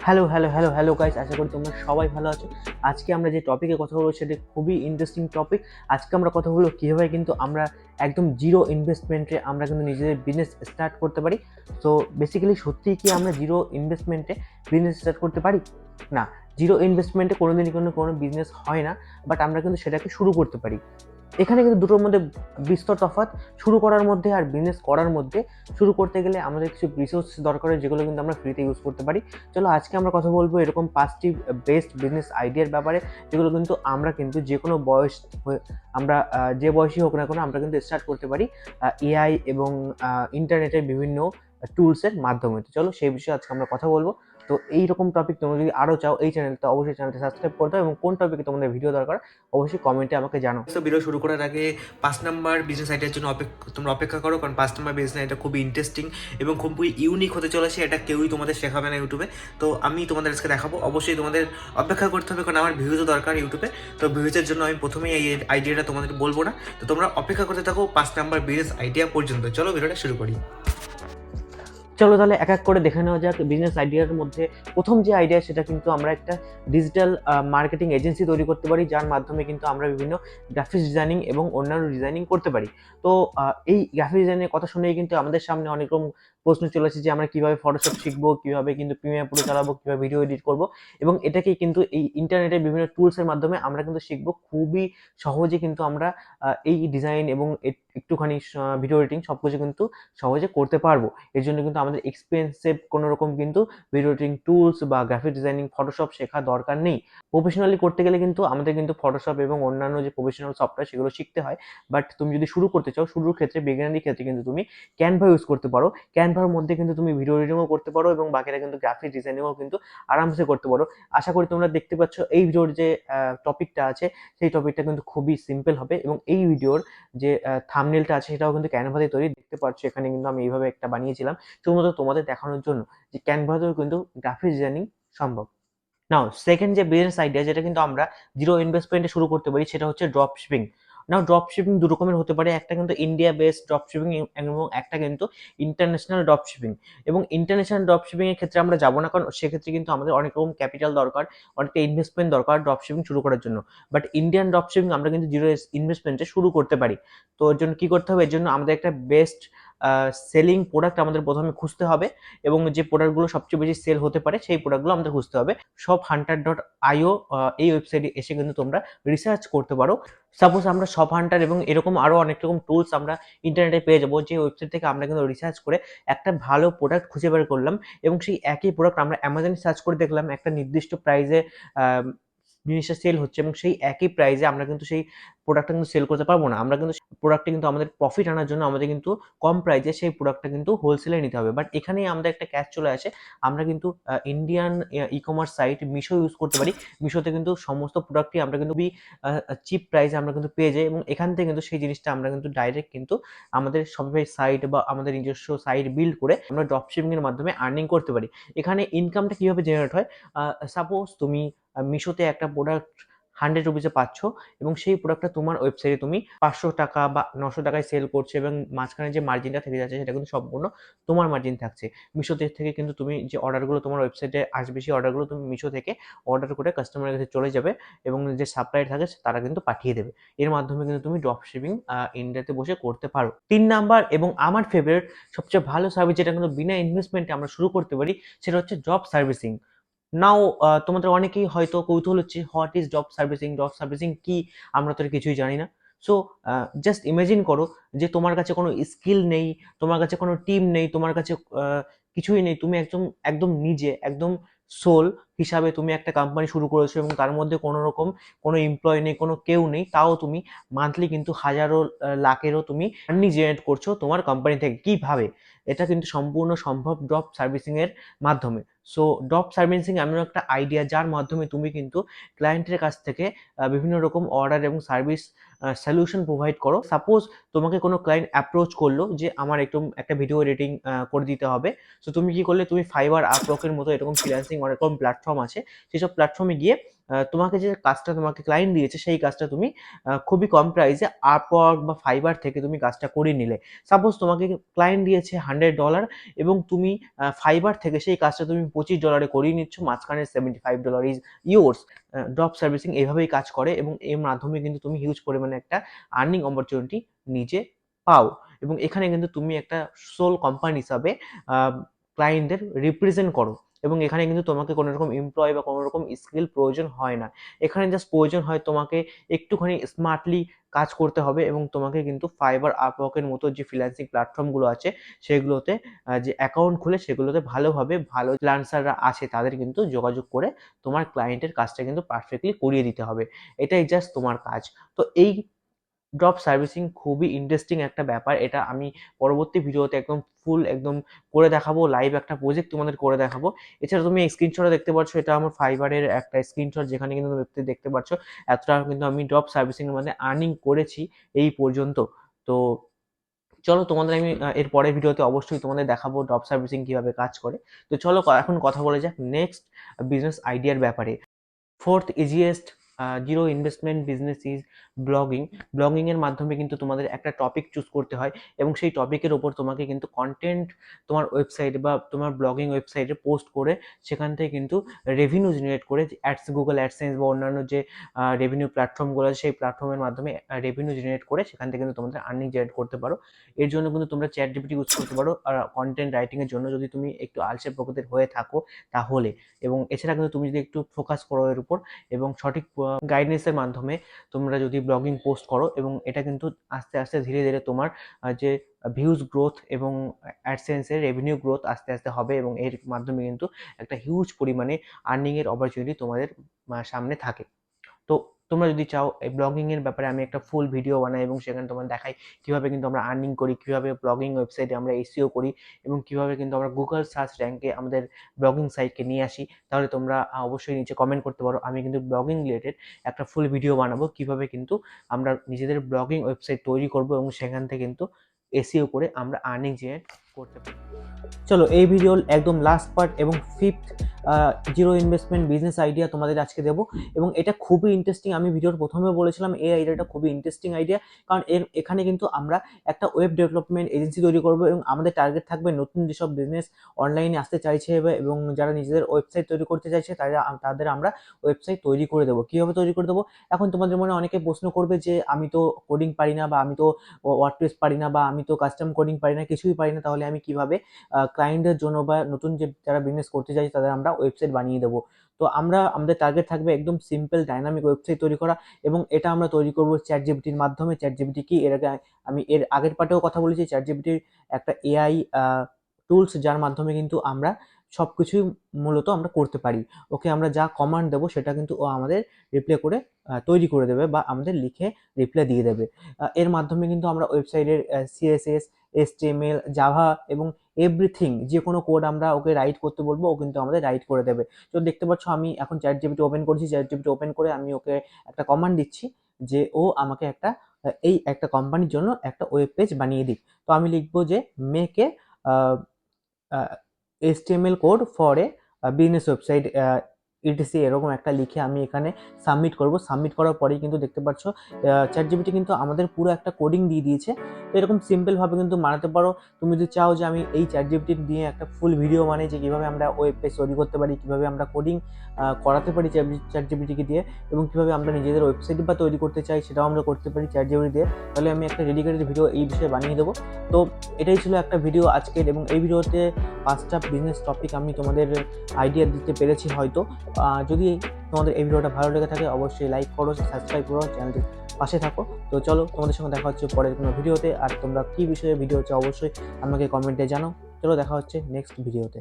Hello guys, আশা করি তোমরা সবাই ভালো আছো। আজকে আমরা যে টপিকে কথা বলবো সেটা খুবই ইন্টারেস্টিং টপিক। আজকে আমরা কথা বলবো কীভাবে কিন্তু আমরা একদম জিরো ইনভেস্টমেন্টে আমরা কিন্তু নিজেদের বিজনেস স্টার্ট করতে পারি। তো বেসিক্যালি সত্যিই কি আমরা জিরো ইনভেস্টমেন্টে বিজনেস স্টার্ট করতে পারি? না, জিরো ইনভেস্টমেন্টে কোনোদিনই কোনো বিজনেস হয় না, বাট আমরা কিন্তু সেটাকে শুরু করতে পারি। এখানে কিন্তু দুটোর মধ্যে বিস্তর তফাৎ। শুরু করার মধ্যে আর বিজনেস করার মধ্যে। শুরু করতে গেলে আমাদের কিছু রিসোর্স দরকার হয়, যেগুলো কিন্তু আমরা ফ্রিতে ইউজ করতে পারি। চলো আজকে আমরা কথা বলবো এরকম 5টি বেস্ট বিজনেস আইডিয়ার ব্যাপারে, যেগুলো কিন্তু আমরা কিন্তু যে কোনো বয়স আমরা যে বয়সই হোক না কেন আমরা কিন্তু স্টার্ট করতে পারি এআই এবং ইন্টারনেটের বিভিন্ন টুলসের মাধ্যমে। তো চলো সেই বিষয়ে আজকে আমরা কথা বলবো। তো এইরকম টপিক তোমরা যদি আরও চাও এই চ্যানেলটা অবশ্যই চ্যানেলটা সাবস্ক্রাইব করতে হবে, এবং কোন টপিকে তোমাদের ভিডিও দরকার অবশ্যই কমেন্টে আমাকে জানাও। তো ভিডিও শুরু করার আগে 5 নাম্বার বিজনেস আইডিয়ার জন্য তোমরা অপেক্ষা করো, কারণ 5 নাম্বার বিজনেস আইডিয়া খুবই ইন্টারেস্টিং এবং খুবই ইউনিক হতে চলেছে। এটা কেউই তোমাদের শেখাবে না ইউটিউবে। তো আমি তোমাদের আজকে দেখাবো। অবশ্যই তোমাদের অপেক্ষা করতে হবে, কারণ আমার ভিউজও দরকার ইউটিউবে। তো ভিউজের জন্য আমি প্রথমেই এই আইডিয়াটা তোমাদের বলবো না। তো তোমরা অপেক্ষা করতে থাকো 5 নাম্বার বিজনেস আইডিয়া পর্যন্ত। চলো ভিডিওটা শুরু করি। চলো তাহলে এক এক করে দেখে নেওয়া যাক বিজনেস আইডিয়ার মধ্যে। প্রথম যে আইডিয়া সেটা কিন্তু আমরা একটা ডিজিটাল মার্কেটিং এজেন্সি তৈরি করতে পারি, যার মাধ্যমে কিন্তু আমরা বিভিন্ন গ্রাফিক্স ডিজাইনিং এবং অন্যান্য ডিজাইনিং করতে পারি। তো এই গ্রাফিক্স ডিজাইনের কথা শুনেই কিন্তু আমাদের সামনে অনেক রকম প্রশ্ন চলে আসে যে আমরা কিভাবে ফটোশপ শিখবো, কিভাবে কিন্তু প্রিমিয়ার প্রো চালাবো, কিভাবে ভিডিও এডিট করবো। এবং এটাকেই কিন্তু এই ইন্টারনেটের বিভিন্ন টুলসের মাধ্যমে আমরা কিন্তু শিখবো। খুবই সহজে কিন্তু আমরা এই ডিজাইন এবং একটুখানি ভিডিও এডিটিং সবকিছু কিন্তু সহজে করতে পারবো। এর জন্য কিন্তু আমাদের এক্সপেন্সিভ কোনো রকম কিন্তু ভিডিও এডিটিং টুলস বা গ্রাফিক ডিজাইনিং ফটোশপ শেখা দরকার নেই। প্রফেশনালি করতে গেলে কিন্তু আমাদের কিন্তু ফটোশপ এবং অন্যান্য যে প্রফেশনাল সফটওয়্যার সেগুলো শিখতে হয়। বাট তুমি যদি শুরু করতে চাও, শুরুর ক্ষেত্রে বিগিনারি ক্ষেত্রে কিন্তু তুমি ক্যানভা ইউজ করতে পারো। ক্যানভার মধ্যে কিন্তু তুমি ভিডিও এডিটিংও করতে পারো এবং বাকিটা কিন্তু গ্রাফিক ডিজাইনিংও কিন্তু আরামসে করতে পারো। আশা করি তোমরা দেখতে পাচ্ছ এই ভিডিওর যে টপিকটা আছে সেই টপিকটা কিন্তু খুবই সিম্পল হবে, এবং এই ভিডিওর যে থাম্বনেলটা আছে সেটাও কিন্তু ক্যানভাতে তৈরি। দেখতে পাচ্ছ এখানে কিন্তু আমি এইভাবে একটা বানিয়েছিলাম শুধুমাত্র তোমাদের দেখানোর জন্য যে ক্যানভাতেও কিন্তু গ্রাফিক্স ডিজাইনিং সম্ভব। নাও সেকেন্ড যে বিজনেস আইডিয়া, যেটা কিন্তু আমরা জিরো ইনভেস্টমেন্টে শুরু করতে পারি, সেটা হচ্ছে ড্রপ শিপিং। নাও ড্রপ শিপিং দু রকমের হতে পারে। একটা কিন্তু ইন্ডিয়া বেসড ড্রপ শিপিং এবং একটা কিন্তু ইন্টারন্যাশনাল ড্রপ শিপিং। এবং ইন্টারন্যাশনাল ড্রপ শিপিং এর ক্ষেত্রে আমরা যাবো না, কারণ সেক্ষেত্রে কিন্তু আমাদের অনেক রকম ক্যাপিটাল দরকার, অনেকটা ইনভেস্টমেন্ট দরকার ড্রপ শিপিং শুরু করার জন্য। বাট ইন্ডিয়ান ড্রপ শিপিং আমরা কিন্তু জিরো ইনভেস্টমেন্টে শুরু করতে পারি। তো এর জন্য কি করতে হবে? এর জন্য আমাদের একটা বেস্ট সেলিং প্রোডাক্ট আমাদের প্রথমে খুঁজতে হবে, এবং যে প্রোডাক্টগুলো সবচেয়ে বেশি সেল হতে পারে সেই প্রোডাক্টগুলো আমাদের খুঁজতে হবে। shopHunter.io এই ওয়েবসাইটে এসে কিন্তু তোমরা রিসার্চ করতে পারো। সাপোজ আমরা শপ হান্টার এবং এরকম আরো অনেক রকম টুলস আমরা ইন্টারনেটে পেয়ে যাবো, যে ওয়েবসাইট থেকে আমরা কিন্তু রিসার্চ করে একটা ভালো প্রোডাক্ট খুঁজে বের করলাম, এবং সেই একই প্রোডাক্ট আমরা অ্যামাজনে সার্চ করে দেখলাম একটা নির্দিষ্ট প্রাইসে জিনিসটা সেল হচ্ছে, এবং সেই একই প্রাইসে আমরা কিন্তু সেই প্রোডাক্টটা কিন্তু সেল করতে পারবো না। আমরা কিন্তু প্রোডাক্টে কিন্তু আমাদের প্রফিট আনার জন্য আমাদের কিন্তু কম প্রাইসে সেই প্রোডাক্টটা কিন্তু হোলসেলে নিতে হবে। বাট এখানেই আমাদের একটা ক্যাচ চলে আসে। আমরা কিন্তু Indian e commerce site Meesho use করতে পারি। মিশোতে কিন্তু সমস্ত প্রোডাক্টই আমরা কিন্তু খুবই চিপ প্রাইসে আমরা কিন্তু পেয়ে যাই, এবং এখান থেকে কিন্তু সেই জিনিসটা আমরা কিন্তু ডাইরেক্ট কিন্তু আমাদের শপিফাই সাইট বা আমাদের নিজস্ব সাইট বিল্ড করে আমরা ড্রপ শিপিং এর মাধ্যমে আর্নিং করতে পারি। এখানে ইনকামটা কিভাবে জেনারেট হয়? সাপোজ তুমি মিশোতে একটা প্রোডাক্ট 100 রুপিসে পাচ্ছ, এবং সেই প্রোডাক্টটা তোমার ওয়েবসাইটে তুমি 500 টাকা বা 900 টাকায় সেল করছো, এবং মাঝখানে যে মার্জিনটা থেকে যাচ্ছে সেটা কিন্তু সম্পূর্ণ তোমার মার্জিন থাকছে। মিশোতে থেকে কিন্তু তুমি যে অর্ডারগুলো তোমার ওয়েবসাইটে আসবে সেই অর্ডারগুলো তুমি মিশো থেকে অর্ডার করে কাস্টমারের কাছে চলে যাবে, এবং যে সাপ্লায়ার থাকে তারা কিন্তু পাঠিয়ে দেবে। এর মাধ্যমে কিন্তু তুমি ড্রপ শিপিং ইন্ডিয়াতে বসে করতে পারো। 3 নাম্বার এবং আমার ফেভারিট সবচেয়ে ভালো সার্ভিস, যেটা কিন্তু বিনা ইনভেস্টমেন্টে আমরা শুরু করতে পারি, সেটা হচ্ছে জব সার্ভিসিং। নাও তোমাদের অনেকেই হয়তো কৌতূহল হচ্ছে, what is job servicing? Job servicing কি? আমরা তো কিছুই জানি না। সো জাস্ট ইমাজিন করো যে তোমার কাছে কোনো স্কিল নেই, তোমার কাছে কোনো টিম নেই, তোমার কাছে কিছুই নেই। তুমি একদম একদম নিজে একদম সোল হিসাবে তুমি একটা কোম্পানি শুরু করেছো, এবং তার মধ্যে কোনো রকম কোনো এমপ্লয় নেই, কোনো কেউ নেই। তাও তুমি মান্থলি কিন্তু হাজারো লাখেরও তুমি আর্নিং জেনারেট করছো তোমার কোম্পানি থেকে। কিভাবে? এটা কিন্তু সম্পূর্ণ সম্ভব ড্রপ সার্ভিসিং এর মাধ্যমে। সো ড্রপ সার্ভিসিং এমন একটা আইডিয়া যার মাধ্যমে তুমি কিন্তু ক্লায়েন্টের কাছ থেকে বিভিন্ন রকম অর্ডার এবং সার্ভিস সলিউশন প্রোভাইড করো। সাপোজ তোমাকে কোনো ক্লায়েন্ট অ্যাপ্রোচ করলো যে আমার একদম একটা ভিডিও এডিটিং করে দিতে হবে। সো তুমি কি করলে? তুমি ফাইবার, আপওয়ার্কের মতো এরকম ফ্রিল্যান্সিং অনেক রকম প্ল্যাটফর্ম আছে, সেসব প্ল্যাটফর্মে গিয়ে তোমাকে যে কাজটা তোমাকে ক্লায়েন্ট দিয়েছে সেই কাজটা তুমি খুবই কম প্রাইসে আপওয়ার্ক বা ফাইবার থেকে তুমি কাজটা করিয়ে নিলে। সাপোজ তোমাকে ক্লায়েন্ট দিয়েছে $100 এবং তুমি ফাইবার থেকে সেই কাজটা তুমি $25 করিয়ে নিচ্ছ, মাঝখানে $75 ইজ ইয়োর্স। ড্রপ সার্ভিসিং এইভাবেই কাজ করে এবং এর মাধ্যমে কিন্তু তুমি হিউজ পরিমাণে একটা আর্নিং অপরচুনিটি নিজে পাও এবং এখানে কিন্তু তুমি একটা সোল কোম্পানি হিসাবে ক্লায়েন্টদের রিপ্রেজেন্ট করো এবং এখানে কিন্তু তোমাকে কোনো রকম এমপ্লয় বা কোনো রকম স্কিল প্রয়োজন হয় না। এখানে জাস্ট প্রয়োজন হয় তোমাকে একটুখানি স্মার্টলি কাজ করতে হবে এবং তোমাকে কিন্তু ফাইবার, আপওয়ার্কের মতো যে ফ্রিল্যান্সিং প্ল্যাটফর্মগুলো আছে সেগুলোতে যে অ্যাকাউন্ট খুলে সেগুলোতে ভালোভাবে ভালো ফ্রিল্যান্সাররা আছে তাদের কিন্তু যোগাযোগ করে তোমার ক্লায়েন্টের কাজটা কিন্তু পারফেক্টলি করিয়ে দিতে হবে। এটাই জাস্ট তোমার কাজ। তো এই ড্রপ সার্ভিসিং খুবই ইন্টারেস্টিং একটা ব্যাপার। এটা আমি পরবর্তী ভিডিওতে একদম ফুল একদম করে দেখাবো, লাইভ একটা প্রজেক্ট তোমাদের করে দেখাবো। এছাড়া তুমি এই স্ক্রিনশটে দেখতে পাচ্ছ, এটা আমার ফাইবারের একটা স্ক্রিনশট যেখানে কিন্তু দেখতে পাচ্ছ এতটা কিন্তু আমি ড্রপ সার্ভিসিং এর মধ্যে আর্নিং করেছি এই পর্যন্ত। তো চলো তোমাদের আমি এর পরের ভিডিওতে অবশ্যই তোমাদের দেখাবো ড্রপ সার্ভিসিং কিভাবে কাজ করে। তো চলো এখন কথা বলে যাক নেক্সট বিজনেস আইডিয়ার ব্যাপারে। Fourth easiest zero investment business is blogging. ব্লগিংয়ের মাধ্যমে কিন্তু তোমাদের একটা টপিক চুজ করতে হয় এবং সেই টপিকের ওপর তোমাকে কিন্তু কন্টেন্ট তোমার ওয়েবসাইটে বা তোমার ব্লগিং ওয়েবসাইটে পোস্ট করে সেখান থেকে কিন্তু রেভিনিউ জেনারেট করে অ্যাডস, গুগল অ্যাডসেন্স বা অন্যান্য যে রেভিনিউ প্ল্যাটফর্মগুলো আছে সেই প্ল্যাটফর্মের মাধ্যমে রেভিনিউ জেনারেট করে সেখান থেকে কিন্তু তোমাদের আর্নিং জেনারেট করতে পারো। এর জন্য কিন্তু তোমরা চ্যাট জিপিটি ইউজ করতে পারো কন্টেন্ট রাইটিংয়ের জন্য, যদি তুমি একটু আলসে প্রকৃতির হয়ে থাকো তাহলে। এবং এছাড়া কিন্তু তুমি যদি একটু ফোকাস করো এর উপর এবং সঠিক গাইডেন্সের মাধ্যমে তোমরা যদি ব্লগিং পোস্ট করো এবং এটা কিন্তু আস্তে আস্তে ধীরে ধীরে তোমার যে ভিউজ গ্রোথ এবং অ্যাডসেন্সের রেভিনিউ গ্রোথ আস্তে আস্তে হবে এবং এর মাধ্যমে কিন্তু একটা হিউজ পরিমাণে আর্নিংয়ের অপরচুনিটি তোমাদের সামনে থাকে। তো তোমরা যদি চাও এই ব্লগিং এর ব্যাপারে আমি একটা ফুল ভিডিও বানাই এবং সেখানে তোমার দেখাই কিভাবে কিন্তু আমরা আর্নিং করি, কিভাবে ব্লগিং ওয়েবসাইটে আমরা এসইও করি এবং কিভাবে কিন্তু আমরা গুগল সার্চ র্যাঙ্কে আমাদের ব্লগিং সাইটকে নিয়ে আসি, তাহলে তোমরা অবশ্যই নিচে কমেন্ট করতে পারো। আমি কিন্তু ব্লগিং রিলেটেড একটা ফুল ভিডিও বানাবো কিভাবে কিন্তু আমরা নিজেদের ব্লগিং ওয়েবসাইট তৈরি করব এবং সেখান থেকে কিন্তু এসইও করে আমরা আর্নিং জেনারেট করতে পারি। চলো এই ভিডিওর একদম লাস্ট পার্ট এবং fifth zero investment business idea তোমাদের আজকে দেবো এবং এটা খুবই ইন্টারেস্টিং। আমি ভিডিওর প্রথমে বলেছিলাম এই আইডিয়াটা খুবই ইন্টারেস্টিং আইডিয়া, কারণ এখানে কিন্তু আমরা একটা ওয়েব ডেভেলপমেন্ট এজেন্সি তৈরি করবো এবং আমাদের টার্গেট থাকবে নতুন যেসব বিজনেস অনলাইনে আসতে চাইছে এবং যারা নিজেদের ওয়েবসাইট তৈরি করতে চাইছে তাদের আমরা ওয়েবসাইট তৈরি করে দেবো। কীভাবে তৈরি করে দেবো? এখন তোমাদের মনে অনেকে প্রশ্ন করবে যে আমি তো কোডিং পারি না, বা আমি তো ওয়ার্ডপ্রেস পারি না, বা আমি তো কাস্টম কোডিং পারি না, কিছুই পারি না, তাহলে আমি কিভাবে ক্লায়েন্টদের জন্য বা নতুন যে যারা বিজনেস করতে চাইছে তাদের আমরা ওয়েবসাইট বানিয়ে দেবো? তো আমাদের টার্গেট থাকবে একদম সিম্পল ডাইনামিক ওয়েবসাইট তৈরি করা এবং এটা আমরা তৈরি করবো চ্যাট জিপিটির মাধ্যমে। চ্যাট জিপিটি কি, এর আগে আমি এর আগের পার্টেও কথা বলেছি, চ্যাট জিপিটির একটা এআই টুলস যার মাধ্যমে কিন্তু আমরা সব কিছুই মূলত আমরা করতে পারি। ওকে আমরা যা কমান্ড দেবো সেটা কিন্তু ও আমাদের রিপ্লাই করে তৈরি করে দেবে বা আমাদের লিখে রিপ্লাই দিয়ে দেবে। এর মাধ্যমে কিন্তু আমরা ওয়েবসাইটের সিএসএস, এইচটিএমএল, জাভা এবং এভরিথিং যে কোনো কোড আমরা ওকে রাইট করতে বলবো, ও কিন্তু আমাদের রাইট করে দেবে। তো দেখতে পাচ্ছ আমি এখন চ্যাট জিপিটি ওপেন করেছি, চ্যাট জিপিটি ওপেন করে আমি ওকে একটা কমান্ড দিচ্ছি যে ও আমাকে এই একটা কোম্পানির জন্য একটা ওয়েব পেজ বানিয়ে দিক। তো আমি লিখবো যে make a HTML code for a business website etc, এরকম একটা লিখে আমি এখানে সাবমিট করব। সাবমিট করার পরেই কিন্তু দেখতে পাচ্ছ চ্যাট জিপিটি কিন্তু আমাদের পুরো একটা কোডিং দিয়ে দিয়েছে। তো এরকম সিম্পলভাবে কিন্তু বানাতে পারো। তুমি যদি চাও যে আমি এই চ্যাট জিপিটি দিয়ে একটা ফুল ভিডিও বানাই যে কীভাবে আমরা ওয়েব পেজ তৈরি করতে পারি, কীভাবে আমরা কোডিং করাতে পারি চ্যাট জিপিটিকে দিয়ে, এবং কীভাবে আমরা নিজেদের ওয়েবসাইট বা তৈরি করতে চাই সেটাও আমরা করতে পারি চ্যাট জিপিটি দিয়ে, তাহলে আমি একটা ডেডিকেটেড ভিডিও এই বিষয়ে বানিয়ে দেবো। তো এটাই ছিল একটা ভিডিও আজকের, এবং এই ভিডিওতে 5টা বিজনেস টপিক আমি তোমাদের আইডিয়া দিতে পেরেছি হয়তো। যদি তোমাদের এই ভিডিওটা ভালো লেগে থাকে অবশ্যই লাইক করো, সাবস্ক্রাইব করো, চ্যানেলটির পাশে থাকো। তো চলো তোমাদের সঙ্গে দেখা হচ্ছে পরের কোনো ভিডিওতে, আর তোমরা কী বিষয়ে ভিডিও চাও অবশ্যই আমাকে কমেন্টে জানাও। চলো দেখা হচ্ছে নেক্সট ভিডিওতে।